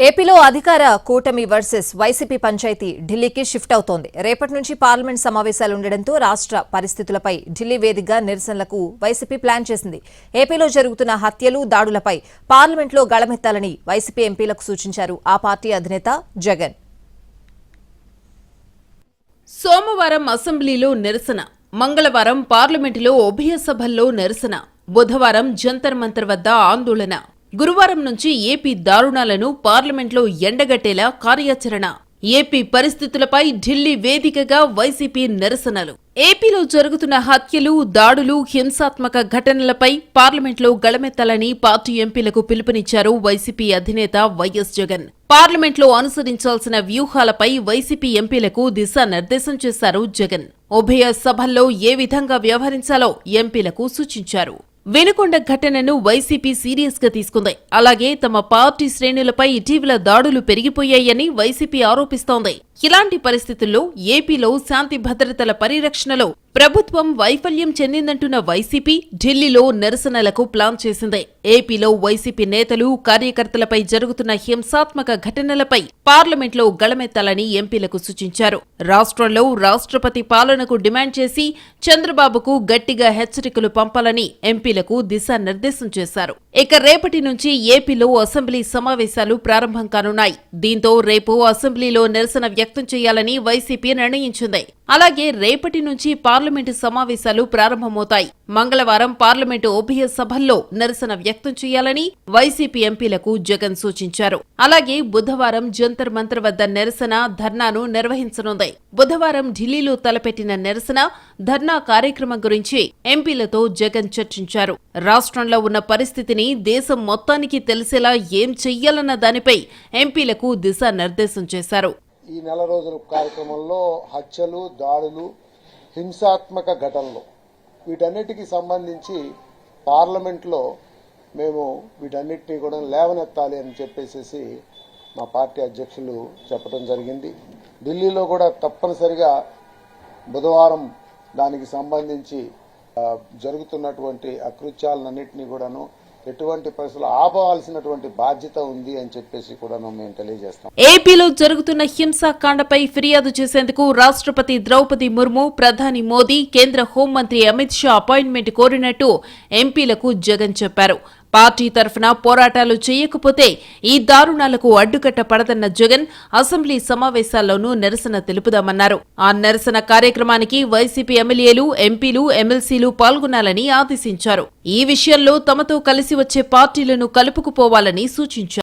ఏపీలో అధికార కూటమి వర్సెస్ వైసీపీ పంచాయతీ ఢిల్లీకి షిఫ్ట్ అవుతోంది. రేపటి నుంచి పార్లమెంట్ సమావేశాలు ఉండడంతో రాష్ట్ర పరిస్థితులపై ఢిల్లీ వేదికగా నిరసనలకు వైసీపీ ప్లాన్ చేసింది. ఏపీలో జరుగుతున్న హత్యలు, దాడులపై పార్లమెంట్లో గళమెత్తాలని వైసీపీ ఎంపీలకు సూచించారు ఆ పార్టీ అధినేత జగన్. సోమవారం అసెంబ్లీలో నిరసన, మంగళవారం పార్లమెంటులో ఉభయ సభల్లో నిరసన, బుధవారం జంతర్ మంతర్ వద్ద ఆందోళన, గురువారం నుంచి ఏపీ దారుణాలను పార్లమెంట్లో ఎండగట్టేలా కార్యాచరణ. ఏపీ పరిస్థితులపై ఢిల్లీ వేదికగా వైసీపీ నిరసనలు. ఏపీలో జరుగుతున్న హత్యలు, దాడులు, హింసాత్మక ఘటనలపై పార్లమెంట్లో గళమెత్తాలని పార్టీ ఎంపీలకు పిలుపునిచ్చారు వైసీపీ అధినేత వైఎస్ జగన్. పార్లమెంట్లో అనుసరించాల్సిన వ్యూహాలపై వైసీపీ ఎంపీలకు దిశానిర్దేశం చేశారు జగన్. ఉభయ సభల్లో ఏ విధంగా వ్యవహరించాలో ఎంపీలకు సూచించారు. వినుకొండ ఘటనను వైసీపీ సీరియస్ గా తీసుకుంది. అలాగే తమ పార్టీ శ్రేణులపై ఇటీవల దాడులు పెరిగిపోయాయని వైసీపీ ఆరోపిస్తోంది. ఇలాంటి పరిస్థితుల్లో ఏపీలో శాంతి భద్రతల పరిరక్షణలో ప్రభుత్వం వైఫల్యం చెందిందంటున్న వైసీపీ ఢిల్లీలో నిరసనలకు ప్లాన్ చేసింది. ఏపీలో వైసీపీ నేతలు, కార్యకర్తలపై జరుగుతున్న హింసాత్మక ఘటనలపై పార్లమెంట్లో గళమెత్తాలని ఎంపీలకు సూచించారు. రాష్ట్రంలో రాష్ట్రపతి పాలనకు డిమాండ్ చేసి చంద్రబాబుకు గట్టిగా హెచ్చరికలు పంపాలని ఎంపీలకు దిశానిర్దేశం చేశారు. ఇక రేపటి నుంచి ఏపీలో అసెంబ్లీ సమావేశాలు ప్రారంభం కానున్నాయి. దీంతో రేపు అసెంబ్లీలో నిరసన వ్యక్తం చేయాలని వైసీపీ నిర్ణయించింది. అలాగే రేపటి నుంచి పార్లమెంటు సమావేశాలు ప్రారంభమవుతాయి. మంగళవారం పార్లమెంటు ఉభయ సభల్లో నిరసన వ్యక్తం చేయాలని వైసీపీ ఎంపీలకు జగన్ సూచించారు. అలాగే బుధవారం జంతర్ మంతర్ వద్ద నిరసన, ధర్నాను నిర్వహించనుంది. బుధవారం ఢిల్లీలో తలపెట్టిన నిరసన, ధర్నా కార్యక్రమం గురించి ఎంపీలతో జగన్ చర్చించారు. రాష్ట్రంలో ఉన్న పరిస్థితిని దేశం మొత్తానికి తెలిసేలా ఏం చెయ్యాలన్న దానిపై ఎంపీలకు దిశానిర్దేశం చేశారు. ఈ నెల రోజుల కార్యక్రమంలో హత్యలు, దాడులు, హింసాత్మక ఘటనలు వీటన్నిటికీ సంబంధించి పార్లమెంట్లో మేము వీటన్నిటినీ కూడా లేవనెత్తాలి అని చెప్పేసి మా పార్టీ అధ్యక్షులు చెప్పడం జరిగింది. ఢిల్లీలో కూడా తప్పనిసరిగా బుధవారం దానికి సంబంధించి జరుగుతున్నటువంటి అకృత్యాలన్నింటినీ కూడాను ఎటువంటి పరిస్థితులు ఆపవలసినటువంటి బాధ్యత ఉంది అని చెప్పేసి కూడా మేము తెలియజేస్తాం. ఏపీలో జరుగుతున్న హింసాకాండపై ఫిర్యాదు చేసేందుకు రాష్ట్రపతి ద్రౌపది ముర్ము, ప్రధాని మోదీ, కేంద్ర హోంమంత్రి అమిత్ షా అపాయింట్మెంట్ కోరినట్టు ఎంపీలకు జగన్ చెప్పారు. పార్టీ తరఫున పోరాటాలు చేయకపోతే ఈ దారుణాలకు అడ్డుకట్ట పడదన్న జగన్ అసెంబ్లీ సమావేశాల్లోనూ నిరసన తెలుపుదామన్నారు. ఆ నిరసన కార్యక్రమానికి వైసీపీ ఎమ్మెల్యేలు, ఎంపీలు, ఎమ్మెల్సీలు పాల్గొనాలని ఆదేశించారు. ఈ విషయంలో తమతో కలిసి వచ్చే పార్టీలను కలుపుకుపోవాలని సూచించారు.